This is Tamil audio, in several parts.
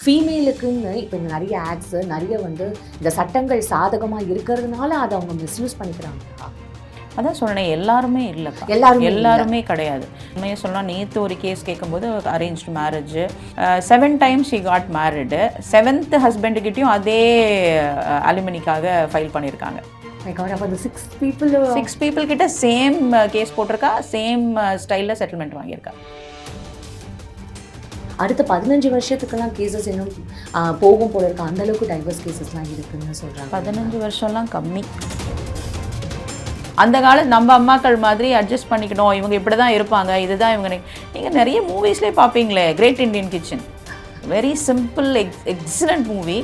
ஃபீமேலுக்குன்னு இப்போ நிறைய ஆட்ஸு நிறைய வந்து இந்த சட்டங்கள் சாதகமாக இருக்கிறதுனால அதை அவங்க மிஸ்யூஸ் பண்ணிக்கிறாங்களா? அதான் சொன்னேன், எல்லாருமே இல்லைப்பா, எல்லாருமே கிடையாது. உண்மையை சொல்லலாம், நேற்று ஒரு கேஸ் கேட்கும்போது arranged marriage 7 times she got married, 7th ஹஸ்பண்டுக்கிட்டையும் அதே அலுமினிக்காக ஃபைல் பண்ணியிருக்காங்க. அப்போ அந்த 6 people கிட்ட சேம் கேஸ் போட்டிருக்கா, சேம் ஸ்டைலில் செட்டில்மெண்ட் வாங்கியிருக்கா. அடுத்த 15 வருஷத்துக்கெல்லாம் கேசஸ் இன்னும் போகும் போல இருக்கு. அந்தளவுக்கு டைவர்ஸ் கேசஸ்லாம் இருக்குன்னு சொல்கிறாங்க. 15 வருஷம்லாம் கம்மி. அந்த காலம் நம்ம அம்மாக்கள் மாதிரி அட்ஜஸ்ட் பண்ணிக்கணும், இவங்க இப்படி தான் இருப்பாங்க, இதுதான் இவங்க. நீங்கள் நிறைய மூவிஸ்லேயே பார்ப்பீங்களே, great Indian kitchen, very simple, excellent movie.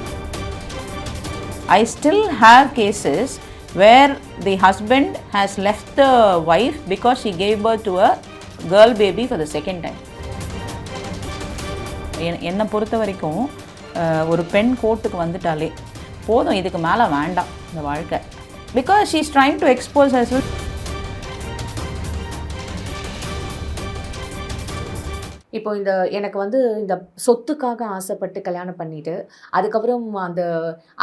I still have cases where the husband has left the wife because she gave birth to a girl baby for the second time. என்னை பொறுத்த வரைக்கும் ஒரு பெண் கோர்ட்டுக்கு வந்துட்டாலே போதும், இதுக்கு மேலே வேண்டாம் இந்த வாழ்க்கை. Because she is trying to expose herself. இப்போ எனக்கு வந்து இந்த சொத்துக்காக ஆசைப்பட்டு கல்யாணம் பண்ணிட்டு அதுக்கப்புறம் அந்த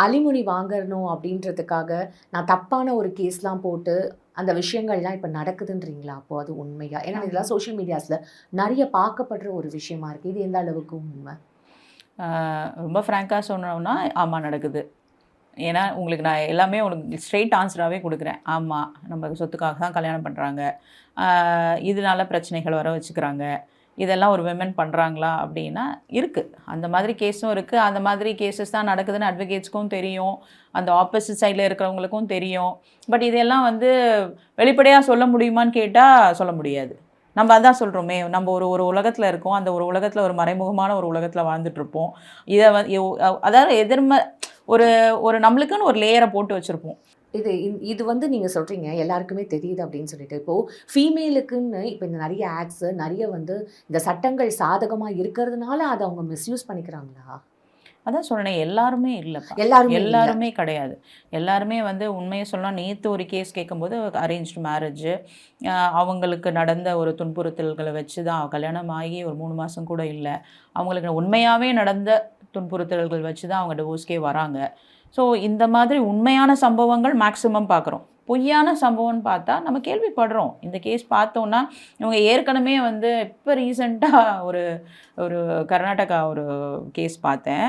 அலிமுனி வாங்கணும் அப்படின்றதுக்காக நான் தப்பான ஒரு கேஸ்லாம் போட்டு அந்த விஷயங்கள்லாம் இப்போ நடக்குதுன்றீங்களா? அப்போ அது உண்மையா? ஏன்னா இதெல்லாம் சோஷியல் மீடியாஸில் நிறைய பார்க்கப்படுற ஒரு விஷயமா இருக்குது. இது எந்த அளவுக்கு உண்மை? ரொம்ப ஃப்ராங்காக சொன்னோம்னா ஆமாம் நடக்குது. ஏன்னா உங்களுக்கு நான் எல்லாமே உங்களுக்கு ஸ்ட்ரெயிட் ஆன்சராகவே கொடுக்குறேன். ஆமாம், நம்ம சொத்துக்காக தான் கல்யாணம் பண்ணுறாங்க, இதனால பிரச்சனைகள் வர வச்சுக்கிறாங்க, இதெல்லாம் ஒரு விமன் பண்ணுறாங்களா அப்படின்னா இருக்குது. அந்த மாதிரி கேஸும் இருக்குது. அந்த மாதிரி கேசஸ் தான் நடக்குதுன்னு அட்வொகேட்ஸ்க்கும் தெரியும், அந்த ஆப்போசிட் சைடில் இருக்கிறவங்களுக்கும் தெரியும். பட் இதெல்லாம் வந்து வெளிப்படையாக சொல்ல முடியுமான்னு கேட்டால் சொல்ல முடியாது. நம்ம அதான் சொல்கிறோமே, நம்ம ஒரு உலகத்தில் இருக்கோம், அந்த ஒரு உலகத்தில் ஒரு மறைமுகமான ஒரு உலகத்தில் வாழ்ந்துட்டுருப்போம். இதை அதாவது ஒரு நம்மளுக்குன்னு ஒரு லேயரை போட்டு வச்சுருப்போம். இது வந்து நீங்கள் சொல்கிறீங்க எல்லாருக்குமே தெரியுது அப்படின்னு சொல்லிட்டு, இப்போது ஃபீமேலுக்குன்னு இப்போ இந்த நிறைய ஆட்ஸு நிறைய வந்து இந்த சட்டங்கள் சாதகமாக இருக்கிறதுனால அதை அவங்க மிஸ்யூஸ் பண்ணிக்கிறாங்களா? அதான் சொன்னேன், எல்லாருமே இல்லைப்பா, எல்லாருமே கிடையாது. எல்லாருமே வந்து உண்மையை சொல்லலாம், நேற்று ஒரு கேஸ் கேட்கும்போது அரேஞ்ச்டு மேரேஜ், அவங்களுக்கு நடந்த ஒரு துன்புறுத்தல்களை வச்சு தான் கல்யாணம் ஆகி ஒரு 3 மாதம் கூட இல்லை, அவங்களுக்கு உண்மையாகவே நடந்த துன்புறுத்தல்கள் வச்சு தான் அவங்க டிவோர்ஸ்க்கே வராங்க. ஸோ இந்த மாதிரி உண்மையான சம்பவங்கள் மேக்ஸிமம் பார்க்குறோம். பொய்யான சம்பவம்னு பார்த்தா நம்ம கேள்விப்படுறோம். இந்த கேஸ் பார்த்தோன்னா இவங்க ஏற்கனவே வந்து இப்போ ரீசெண்டாக ஒரு கர்நாடகா ஒரு கேஸ் பார்த்தேன்.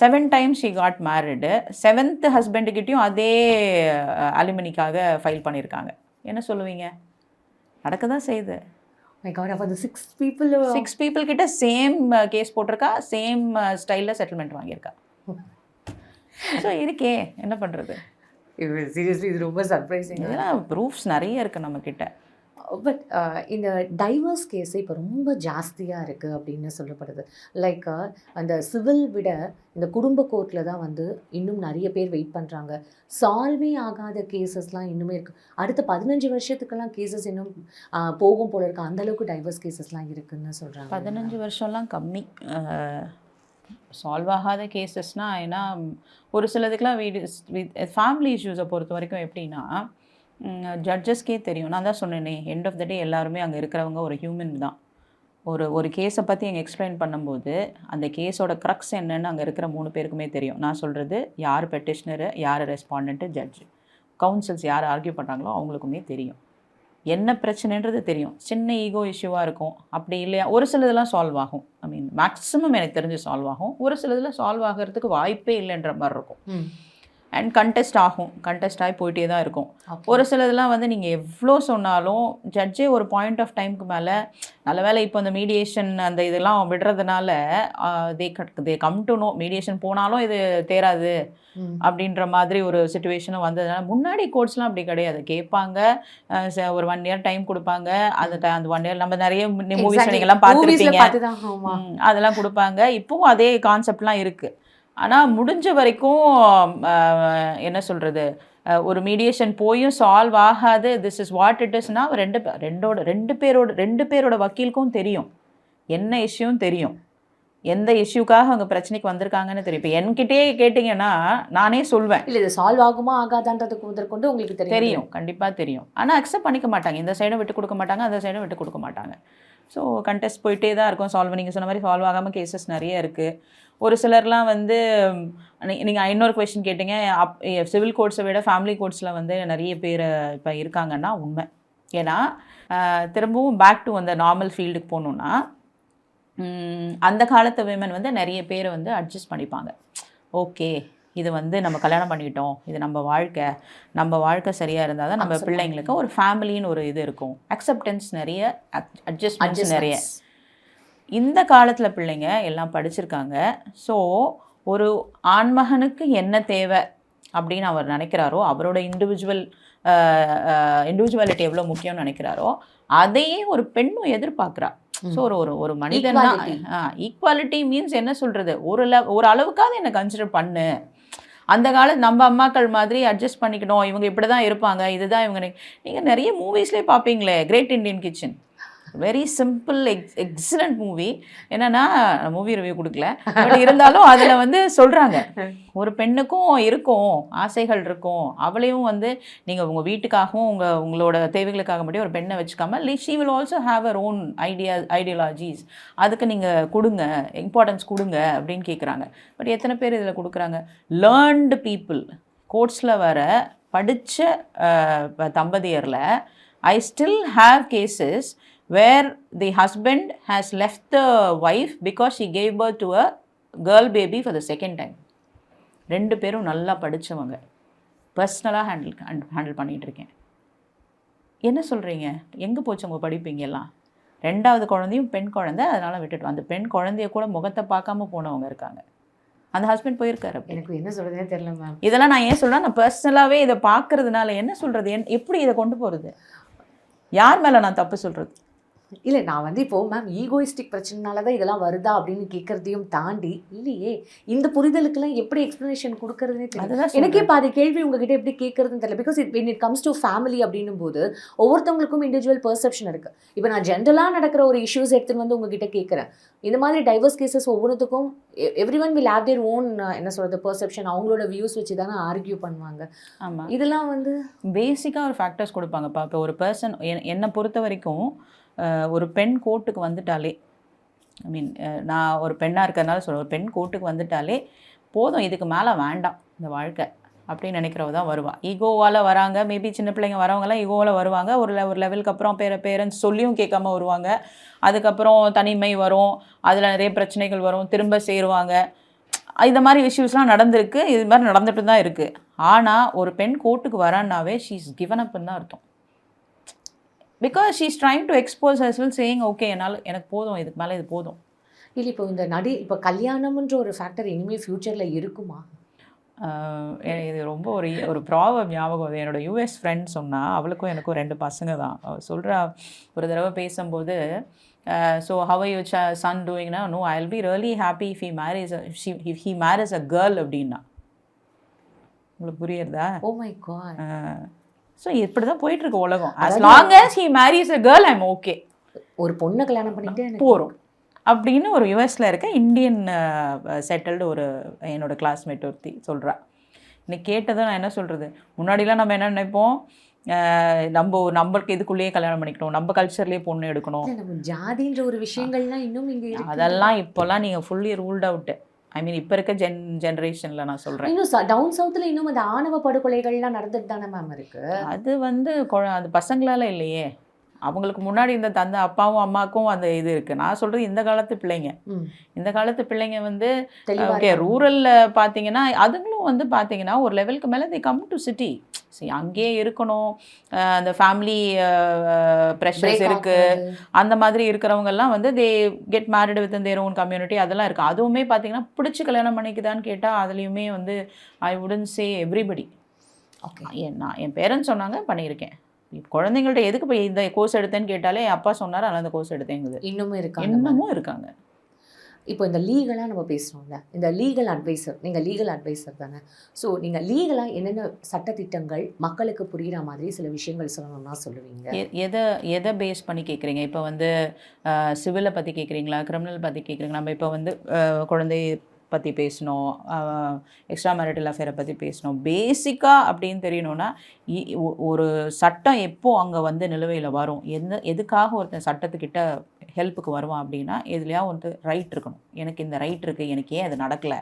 7 times she got married, 7th ஹஸ்பண்டுக்கிட்டையும் அதே அலுமினிக்காக ஃபைல் பண்ணியிருக்காங்க. என்ன சொல்லுவீங்க? நடக்க தான் செய்யுது. அப்போ அந்த 6 people கிட்ட சேம் கேஸ் போட்டிருக்கா, சேம் ஸ்டைலில் செட்டில்மெண்ட் வாங்கியிருக்கா. ஸோ இருக்கே, என்ன பண்ணுறது? சீரியஸ்லி இது ரொம்ப சர்ப்ரைசிங். இதெல்லாம் ப்ரூஃப்ஸ் நிறைய இருக்குது நம்மக்கிட்ட. பட் இந்த டைவர்ஸ் கேஸு இப்போ ரொம்ப ஜாஸ்தியாக இருக்குது அப்படின்னு சொல்லப்படுது. லைக் அந்த சிவில் விட இந்த குடும்ப கோர்ட்டில் தான் வந்து இன்னும் நிறைய பேர் வெயிட் பண்ணுறாங்க. சால்வே ஆகாத கேசஸ்லாம் இன்னுமே இருக்குது. அடுத்த 15 வருஷத்துக்கெல்லாம் கேசஸ் இன்னும் போகும் போல இருக்குது. அந்தளவுக்கு டைவர்ஸ் கேசஸ்லாம் இருக்குதுன்னு சொல்கிறாங்க. 15 வருஷம்லாம் கம்மி. சால்வ் ஆகாத கேசஸ்னால் ஏன்னா ஒரு சிலதுக்கெலாம் ஃபேமிலி இஷ்யூஸை பொறுத்த வரைக்கும் எப்படின்னா ஜட்ஜஸ்க்கே தெரியும். நான் தான் சொன்னேனே, எண்ட் ஆஃப் த டே எல்லாருமே அங்கே இருக்கிறவங்க ஒரு ஹியூமன் தான். ஒரு கேஸை பற்றி எங்கள் எக்ஸ்பிளைன் பண்ணும்போது அந்த கேஸோட க்ரக்ஸ் என்னன்னு அங்கே இருக்கிற 3 பேருக்குமே தெரியும். நான் சொல்கிறது யார் பெட்டிஷனரு, யார் ரெஸ்பாண்டன்ட்டு, ஜட்ஜு, கவுன்சில்ஸ் யார் ஆர்கியூ பண்ணுறாங்களோ அவங்களுக்குமே தெரியும். என்ன பிரச்சனைன்றது தெரியும். சின்ன ஈகோ இஷ்யூவாக இருக்கும், அப்படி இல்லையா ஒரு சிலதெல்லாம் சால்வ் ஆகும். ஐ மீன் மேக்ஸிமம் எனக்கு தெரிஞ்சு சால்வ் ஆகும். ஒரு சிலதில் சால்வ் ஆகிறதுக்கு வாய்ப்பே இல்லைன்ற மாதிரி இருக்கும். அண்ட் கண்டெஸ்ட் ஆகி போயிட்டே தான் இருக்கும். ஒரு சிலதெல்லாம் வந்து நீங்கள் எவ்வளோ சொன்னாலும் ஜட்ஜே ஒரு பாயிண்ட் ஆஃப் டைமுக்கு மேலே, நல்ல வேலை இப்போ அந்த மீடியேஷன் அந்த இதெல்லாம் விடுறதுனால they come to know, mediation போனாலும் இது தேராது அப்படின்ற மாதிரி ஒரு சிச்சுவேஷனும் வந்ததுனால. முன்னாடி கோர்ட்ஸ்லாம் அப்படி கிடையாது. கேட்பாங்க, ஒரு 1 year டைம் கொடுப்பாங்க. அந்த 1 year நம்ம நிறைய மூவிஸ் நீங்கள்லாம் பார்த்துருப்பீங்க, அதெல்லாம் கொடுப்பாங்க. இப்போவும் அதே கான்செப்ட்லாம் இருக்குது. ஆனால் முடிஞ்ச வரைக்கும் என்ன சொல்கிறது, ஒரு மீடியேஷன் போயும் சால்வ் ஆகாது, திஸ் இஸ் வாட் இட் இஸ்னா ரெண்டு பேரோட வக்கீலுக்கும் தெரியும் என்ன இஷ்யூவும் தெரியும், எந்த இஷ்யூக்காக அவங்க பிரச்சனைக்கு வந்திருக்காங்கன்னு தெரியும். இப்போ என்கிட்டயே கேட்டிங்கன்னா நானே சொல்வேன், இல்லை இது சால்வ் ஆகுமா ஆகாதான்றதுக்கு முதற்கொண்டு உங்களுக்கு தெரியும், கண்டிப்பாக தெரியும். ஆனால் அக்செப்ட் பண்ணிக்க மாட்டாங்க, இந்த சைடும் விட்டு கொடுக்க மாட்டாங்க, அந்த சைடும் விட்டு கொடுக்க மாட்டாங்க. ஸோ கண்டெஸ்ட் போயிட்டே தான் இருக்கும். நீங்கள் சொன்ன மாதிரி சால்வ் ஆகாமல் கேசஸ் நிறைய இருக்குது. ஒரு சிலர்லாம் வந்து நீங்கள் இன்னொரு கொஸ்டின் கேட்டீங்க, சிவில் கோர்ட்ஸை விட ஃபேமிலி கோர்ட்ஸில் வந்து நிறைய பேர் இப்போ இருக்காங்கன்னா உண்மை. ஏன்னா திரும்பவும் பேக் டு அந்த நார்மல் ஃபீல்டுக்கு போகணுன்னா அந்த காலத்து விமன் வந்து நிறைய பேர் வந்து அட்ஜஸ்ட் பண்ணிப்பாங்க. ஓகே, இது வந்து நம்ம கல்யாணம் பண்ணிக்கிட்டோம், இது நம்ம வாழ்க்கை சரியாக இருந்தால் தான் நம்ம பிள்ளைங்களுக்கு ஒரு ஃபேமிலின்னு ஒரு இது இருக்கும், அக்செப்டன்ஸ் நிறைய, அட்ஜஸ்ட்மெண்ட்ஸ் நிறைய. இந்த காலத்தில் பிள்ளைங்க எல்லாம் படிச்சிருக்காங்க. ஸோ ஒரு ஆண்மகனுக்கு என்ன தேவை அப்படின்னு அவர் நினைக்கிறாரோ, அவரோட இண்டிவிஜுவலிட்டி எவ்வளோ முக்கியம்னு நினைக்கிறாரோ அதையே ஒரு பெண்ணும் எதிர்பார்க்குறா. ஸோ ஒரு மனிதன்னா ஈக்குவாலிட்டி மீன்ஸ் என்ன சொல்கிறது, ஒரு அளவுக்காவது என்னை கன்சிடர் பண்ணு. அந்த காலத்து நம்ம அம்மாக்கள் மாதிரி அட்ஜஸ்ட் பண்ணிக்கணும், இவங்க இப்படி தான் இருப்பாங்க, இதுதான் இவங்க. நீங்கள் நிறைய மூவிஸ்லேயே பார்ப்பீங்களே, great Indian kitchen, very simple excellent movie. என்னன்னா மூவி ரிவ்யூ கொடுக்கல, பட் இருந்தாலும் அதில் வந்து சொல்கிறாங்க ஒரு பெண்ணுக்கும் இருக்கும் ஆசைகள் இருக்கும், அவளையும் வந்து நீங்கள் உங்கள் வீட்டுக்காகவும் உங்களோட தேவைகளுக்காக மட்டும் ஒரு பெண்ணை வச்சுக்காம she will also have her own ideologies, அதுக்கு நீங்கள் கொடுங்க, இம்பார்ட்டன்ஸ் கொடுங்க அப்படின்னு கேட்குறாங்க. பட் எத்தனை பேர் இதில் கொடுக்குறாங்க? லேர்ன்டு பீப்புள், கோர்ட்ஸில் வர படித்த தம்பதியரில் I still have cases where the husband has left the wife because she gave birth to a girl baby for the second time. ரெண்டு பேரும் நல்லா படித்தவங்க, பர்சனலாக ஹேண்டில் பண்ணிகிட்ருக்கேன். என்ன சொல்கிறீங்க? எங்கே போச்சு உங்கள் படிப்பீங்க எல்லாம்? ரெண்டாவது குழந்தையும் பெண் குழந்தை, அதனால் விட்டுட்டு அந்த பெண் குழந்தைய கூட முகத்தை பார்க்காம போனவங்க இருக்காங்க. அந்த ஹஸ்பண்ட் போயிருக்காரு. எனக்கு என்ன சொல்கிறதுனே தெரியல மேம். இதெல்லாம் நான் ஏன் சொல்கிறேன், நான் பர்சனலாகவே இதை பார்க்கறதுனால என்ன சொல்கிறது, எப்படி இதை கொண்டு போகிறது, யார் மேலே நான் தப்பு சொல்கிறது? இல்லை, நான் வந்து இப்போது மேம் ஈகோயிஸ்டிக் பிரச்சனைனால தான் இதெல்லாம் வருதா அப்படின்னு கேட்குறதையும் தாண்டி, இல்லையே இந்த புரிதலுக்கெல்லாம் எப்படி எக்ஸ்ப்ளனேஷன் கொடுக்கறதுனே தெரியல. எனக்கே பாதி கேள்வி உங்ககிட்ட எப்படி கேட்குறதுன்னு தெரியல. Because when it comes to family அப்படின்னும் போது ஒவ்வொருத்தவங்களுக்கும் இண்டிவிஜுவல் பெர்செப்ஷன் இருக்குது. இப்போ நான் ஜென்ரலாக நடக்கிற ஒரு இஷ்யூஸ் எடுத்துன்னு வந்து உங்ககிட்ட கேட்குறேன். இந்த மாதிரி டைவர்ஸ் கேசஸ் ஒவ்வொருத்துக்கும் every one will have their own என்ன சொல்கிறது பெர்செப்ஷன், அவங்களோட வியூஸ் வச்சு தானே ஆர்கியூ பண்ணுவாங்க. ஆமாம், இதெல்லாம் வந்து பேசிக்காக ஒரு ஃபேக்டர்ஸ் கொடுப்பாங்கப்பா. இப்போ ஒரு பர்சன் என்னை பொறுத்த வரைக்கும் ஒரு பெண் கோர்ட்டுக்கு வந்துட்டாலே, ஐ மீன் நான் ஒரு பெண்ணாக இருக்கிறதுனால சொல்ல, ஒரு பெண் கோர்ட்டுக்கு வந்துட்டாலே போதும், இதுக்கு மேலே வேண்டாம் இந்த வாழ்க்கை அப்படின்னு நினைக்கிறவ தான் வருவாள். ஈகோவால் வராங்க, மேபி சின்ன பிள்ளைங்க வரவங்கலாம் ஈகோவால் வருவாங்க. ஒரு லெவலுக்கு அப்புறம் பேரண்ட்ஸ் சொல்லியும் கேட்காம வருவாங்க. அதுக்கப்புறம் தனிமை வரும், அதில் நிறைய பிரச்சனைகள் வரும், திரும்ப சேருவாங்க. இந்த மாதிரி இஷ்யூஸ்லாம் நடந்திருக்கு, இது மாதிரி நடந்துட்டு தான் இருக்குது. ஆனால் ஒரு பெண் கோர்ட்டுக்கு வரான்னாவே ஷீ இஸ் கிவன் அப்னு தான் அர்த்தம். Because she is trying to expose herself saying okay எனக்கு போதும், இதுக்கு மேலே இது போதும். இல்லை, இப்போ இந்த இப்போ கல்யாணம்ன்ற ஒரு ஃபேக்டர் இனிமேல் ஃப்யூச்சரில் இருக்குமா? இது ரொம்ப ஒரு ப்ராப்ளம் ஞாபகம் வருது. என்னோடய யூஎஸ் ஃப்ரெண்ட் சொன்னால், அவளுக்கும் எனக்கும் 2 பசங்க தான். அவள் சொல்கிறா, ஒரு தடவை பேசும்போது, ஸோ ஹவ் யூ சன் டூயிங்னா, no I will be really happy if he marriage a girl அப்படின்னா. உங்களுக்கு புரியுறதா? Oh my God. ஸோ இப்படி தான் போயிட்டுருக்கு உலகம். as long as he marries a girl I'm okay. ஒரு பொண்ணை கல்யாணம் பண்ணிட்டு போகிறோம் அப்படின்னு ஒரு யூஎஸில் இருக்க இந்தியன் செட்டில்டு ஒரு என்னோடய கிளாஸ்மேட் ஒருத்தி சொல்கிறா. இன்னைக்கு கேட்டதை நான் என்ன சொல்கிறது, முன்னாடிலாம் நம்ம என்ன நினைப்போம், நம்மளுக்கு இதுக்குள்ளேயே கல்யாணம் பண்ணிக்கணும், நம்ம கல்ச்சர்லேயே பொண்ணு எடுக்கணும், ஜாதின்ற ஒரு விஷயங்கள்லாம் இன்னும் இங்கே அதெல்லாம் இப்போல்லாம் நீங்கள் ஃபுல்லி ரூல்ட் அவுட்டு. ஐ மீன் இப்போ இருக்க ஜென்ரேஷனில் நான் சொல்கிறேன். இன்னும் டவுன் சவுத்தில் இன்னும் அந்த ஆணவ படுகொலைகள்லாம் நடந்துட்டு தானே மேம் இருக்குது. அது வந்து அது பசங்களால் இல்லையே, அவங்களுக்கு முன்னாடி இந்த அப்பாவும் அம்மாவுக்கும் அந்த இது இருக்குது. நான் சொல்கிறது இந்த காலத்து பிள்ளைங்க வந்து ஓகே, ரூரலில் பார்த்தீங்கன்னா அதுங்களும் வந்து பார்த்தீங்கன்னா ஒரு லெவலுக்கு மேலே தே கம் டு சிட்டி. சரி, அங்கேயே இருக்கணும், அந்த ஃபேமிலி ப்ரெஷர்ஸ் இருக்குது, அந்த மாதிரி இருக்கிறவங்கெல்லாம் வந்து they get married with their own community, அதெல்லாம் இருக்குது. அதுவுமே பார்த்தீங்கன்னா பிடிச்சி கல்யாணம் பண்ணிக்குதான்னு கேட்டால் அதுலேயுமே வந்து ஐ வுடன்ட் சே எவ்ரிபடி. ஓகே, என் பேரண்ட்ஸ் சொன்னாங்க, பண்ணியிருக்கேன். குழந்தைங்கள்ட்ட எதுக்கு போய் இந்த கோர்ஸ் எடுத்தேன்னு கேட்டாலே என் அப்பா சொன்னார், அதனால் அந்த கோர்ஸ் எடுத்தேங்குது. இன்னமும் இருக்காங்க. இப்போ இந்த லீகலாக நம்ம பேசுகிறோம்ல, இந்த லீகல் அட்வைசர், நீங்கள் லீகல் அட்வைசர் தானே. ஸோ நீங்கள் லீகலாக என்னென்ன சட்டத்திட்டங்கள் மக்களுக்கு புரிகிற மாதிரி சில விஷயங்கள் சொல்லணும்னா சொல்லுவீங்க? எதை பேஸ் பண்ணி கேட்குறீங்க? இப்போ வந்து சிவிலை பற்றி கேட்குறீங்களா, கிரிமினல் பற்றி கேட்குறீங்களா? நம்ம இப்போ வந்து குழந்தை பற்றி பேசணும், எக்ஸ்ட்ரா மேரிட்டல் அஃபேரை பற்றி பேசணும். பேசிக்காக அப்படின்னு தெரியணும்னா ஒரு சட்டம் எப்போது அங்கே வந்து நிலுவையில் வரும், எதுக்காக ஒருத்தன் சட்டத்துக்கிட்ட ஹெல்ப்புக்கு வருவான் அப்படின்னா எதுலையா வந்து ரைட் இருக்கணும். எனக்கு இந்த ரைட் இருக்குது, எனக்கு ஏன் அது நடக்கலை,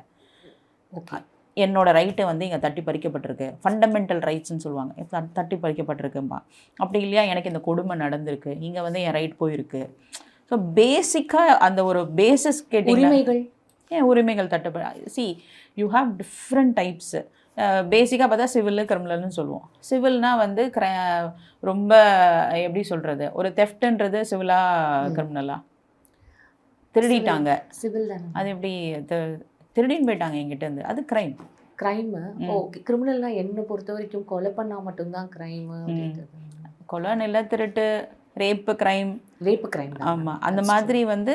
என்னோட ரைட்டு வந்து இங்கே தட்டி பறிக்கப்பட்டிருக்கு, ஃபண்டமெண்டல் ரைட்ஸ்ன்னு சொல்லுவாங்க, தட்டி பறிக்கப்பட்டிருக்கும்பா. அப்படி இல்லையா எனக்கு இந்த கொடுமை நடந்திருக்கு, இங்கே வந்து என் ரைட் போயிருக்கு. ஸோ பேசிக்காக அந்த ஒரு பேசிஸ் கேட்டீங்கன்னா உரிமைகள் தட்டப்பட யூ ஹாவ் டிஃப்ரெண்ட் டைப்ஸு. பேசிக்காக பார்த்தா சிவிலு கிரிமினல்னு சொல்லுவோம். சிவில்னால் வந்து ரொம்ப எப்படி சொல்கிறது, ஒரு தெஃப்ட்ன்றது சிவிலா கிரிமினலா? திருடிட்டாங்க, சிவில் அது எப்படி திருடின்னு போயிட்டாங்க என்கிட்டேருந்து, அது க்ரைமு. ஓகே. கிரிமினல்னால் என்னை பொறுத்த வரைக்கும் கொலை பண்ணால் மட்டும்தான் க்ரைமு. கொலை இல்லை, திருட்டு, ரேப்பு க்ரைம். ஆமாம், அந்த மாதிரி வந்து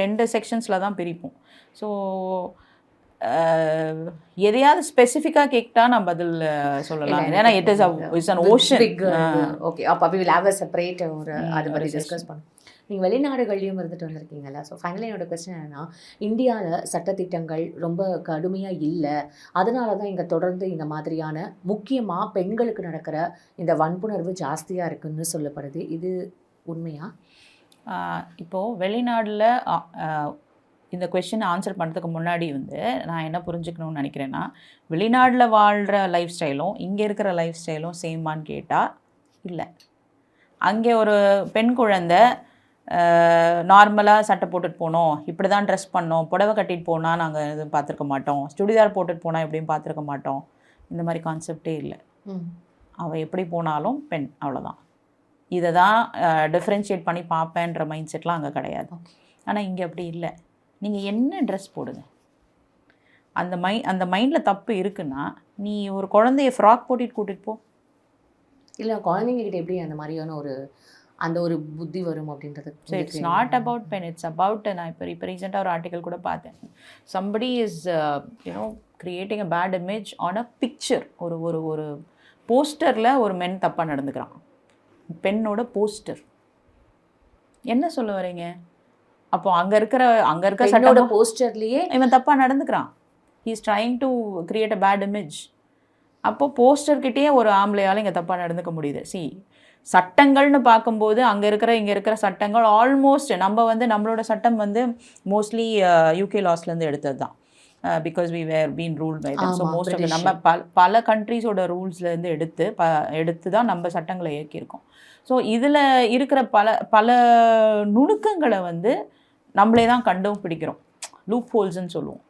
ரெண்டு செக்ஷன்ஸில் தான் பிரிப்போம். ஸோ எதையாவது ஸ்பெசிஃபிக்காக கேட்டா நான் பதில் சொல்லலாம். ஏன்னா இட்ஸ் அன் ஓஷன். ஓகே, அப்போ we will have a separate ஒரு அதை பற்றி டிஸ்கஸ் பண்ணுவோம். நீங்கள் வெளிநாடுகள்லையும் இருந்துட்டு வந்திருக்கீங்களா? ஸோ ஃபைனலாக என்னோட கொஸ்டின் என்னென்னா, இந்தியாவில் சட்டத்திட்டங்கள் ரொம்ப கடுமையாக இல்லை, அதனால தான் இங்கே தொடர்ந்து இந்த மாதிரியான முக்கியமாக பெண்களுக்கு நடக்கிற இந்த வன்புணர்வு ஜாஸ்தியாக இருக்குன்னு சொல்லப்படுது. இது உண்மையா? இப்போது வெளிநாட்டில் இந்த கொஸ்டின் ஆன்சர் பண்ணுறதுக்கு முன்னாடி வந்து நான் என்ன புரிஞ்சுக்கணும்னு நினைக்கிறேன்னா, வெளிநாட்டில் வாழ்கிற லைஃப் ஸ்டைலும் இங்கே இருக்கிற லைஃப் ஸ்டைலும் சேமான்னு கேட்டால் இல்லை. அங்கே ஒரு பெண் குழந்தை நார்மலாக சட்டை போட்டுட்டு போனோம், இப்படி தான் ட்ரெஸ் பண்ணோம், புடவை கட்டிட்டு போனால் நாங்கள் எதுவும் பார்த்துருக்க மாட்டோம், சுடிதார் போட்டுட்டு போனால் எப்படியும் பார்த்துருக்க மாட்டோம், இந்த மாதிரி கான்செப்டே இல்லை. அவள் எப்படி போனாலும் பெண், அவ்வளோதான். இதை தான் டிஃப்ரென்ஷியேட் பண்ணி பார்ப்பேன்ற மைண்ட் செட்லாம் அங்கே கிடையாது. ஆனால் இங்கே அப்படி இல்லை. நீங்கள் என்ன ட்ரெஸ் போடுங்க, அந்த மைண்டில் தப்பு இருக்குன்னா நீ ஒரு குழந்தைய ஃப்ராக் போட்டுட்டு கூட்டிகிட்டு போ. இல்லை, குழந்தைங்ககிட்ட எப்படி அந்த மாதிரியான அந்த ஒரு புத்தி வரும் அப்படின்றது. So it's not about pen, it's about, நான் இப்போ ரீசெண்டாக ஒரு ஆர்டிக்கல் கூட பார்த்தேன், somebody is creating a bad image on a picture. ஒரு போஸ்டரில் ஒரு மென் தப்பாக நடந்துக்கிறான், பெண்ணோட போஸ்டர். என்ன சொல்ல வரீங்க? அப்போ அங்கே இருக்க சட்டோட போஸ்டர்லேயே இவன் தப்பாக நடந்துக்கிறான். He is trying to create a bad image. அப்போது போஸ்டர்கிட்டயே ஒரு ஆம்பளையால் இங்கே தப்பாக நடந்துக்க முடியுது. சட்டங்கள்னு பார்க்கும்போது இங்கே இருக்கிற சட்டங்கள் ஆல்மோஸ்ட் நம்மளோட சட்டம் வந்து மோஸ்ட்லி யூகே லாஸ்லேருந்து எடுத்தது தான். Because we were been ruled by them. So most of நம்ம பல கண்ட்ரீஸோட ரூல்ஸ்லேருந்து எடுத்து தான் நம்ம சட்டங்களை இயக்கியிருக்கோம். ஸோ இதில் இருக்கிற பல நுணுக்கங்களை வந்து நம்மளே தான் கண்டுபிடிக்கிறோம், லூப் ஹோல்ஸ்ன்னு சொல்லுவோம்.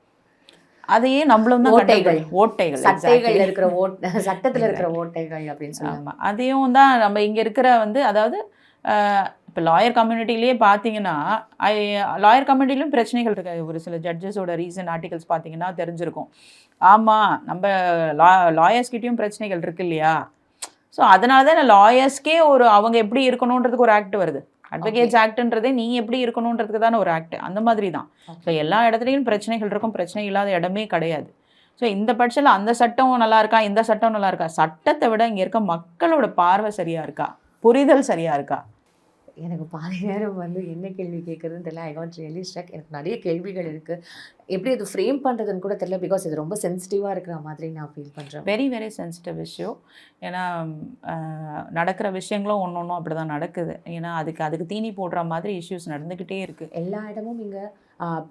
அதையே நம்மளும் தான் ஓட்டைகள் சட்டத்தில் இருக்கிற ஓட்டைகள் அப்படின்னு சொல்லுவாங்க. அதையும் தான் நம்ம இங்கே இருக்கிற வந்து, அதாவது இப்போ லாயர் கம்யூனிட்டிலேயே பார்த்தீங்கன்னா, லாயர் கம்யூனிட்டிலையும் பிரச்சனைகள் இருக்குது. ஒரு சில ஜட்ஜஸோட ரீசன்ட் ஆர்டிகல்ஸ் பார்த்தீங்கன்னா தெரிஞ்சிருக்கும். ஆமாம், நம்ம லாயர்ஸ்கிட்டையும் பிரச்சனைகள் இருக்கு இல்லையா? ஸோ அதனால தான் லாயர்ஸ்க்கே அவங்க எப்படி இருக்கணுன்றதுக்கு ஒரு ஆக்ட் வருது. அட்வொகேட்ஸ் ஆக்ட்ன்றதே நீ எப்படி இருக்கணுன்றதுக்கு தானே ஒரு ஆக்ட். அந்த மாதிரி தான். ஸோ எல்லா இடத்துலையும் பிரச்சனைகள் இருக்கும், பிரச்சனை இல்லாத இடமே கிடையாது. ஸோ இந்த பட்சத்தில் அந்த சட்டம் நல்லா இருக்கா, இந்த சட்டம் நல்லா இருக்கா, சட்டத்தை விட இங்கே இருக்க மக்களோட பார்வை சரியாக இருக்கா, புரிதல் சரியாக இருக்கா? எனக்கு பாதி நேரம் வந்து என்ன கேள்வி கேட்குறதுன்னு தெரியல. I got really struck. எனக்கு நிறைய கேள்விகள் இருக்குது, எப்படி அது ஃப்ரேம் பண்ணுறதுன்னு கூட தெரியல. பிகாஸ் இது ரொம்ப சென்சிட்டிவாக இருக்கிற மாதிரி நான் ஃபீல் பண்ணுறேன். Very very sensitive issue. ஏன்னா நடக்கிற விஷயங்களும் ஒன்று அப்படி தான் நடக்குது. ஏன்னா அதுக்கு தீனி போடுற மாதிரி இஷ்யூஸ் நடந்துக்கிட்டே இருக்குது. எல்லா இடமும் இங்கே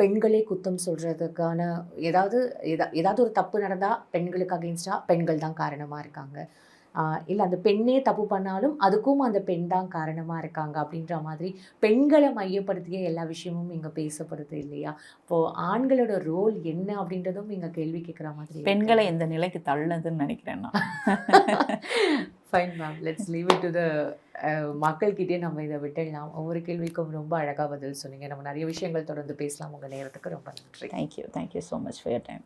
பெண்களே குத்தம் சொல்கிறதுக்கான ஏதாவது ஒரு தப்பு நடந்தால் பெண்களுக்கு அகெயின்ஸ்டாக பெண்கள் தான் காரணமாக இருக்காங்க, இல்லை அந்த பெண்ணே தப்பு பண்ணாலும் அதுக்கும் அந்த பெண் தான் காரணமாக இருக்காங்க அப்படின்ற மாதிரி பெண்களை மையப்படுத்திய எல்லா விஷயமும் இங்கே பேசப்படுது இல்லையா? இப்போது ஆண்களோட ரோல் என்ன அப்படின்றதும் இங்கே கேள்வி கேட்குற மாதிரி. பெண்களை எந்த நிலைக்கு தள்ளுனதுன்னு நினைக்கிறேன் நான். Fine ma'am, let's leave it to the மக்கள்கிட்டே நம்ம இதை விட்டுடலாம். ஒவ்வொரு கேள்விக்கும் ரொம்ப அழகாக பதில் சொன்னீங்க. நம்ம நிறைய விஷயங்கள் தொடர்ந்து பேசலாம். உங்கள் நேரத்துக்கு ரொம்ப நன்றி. Thank you so much for your time.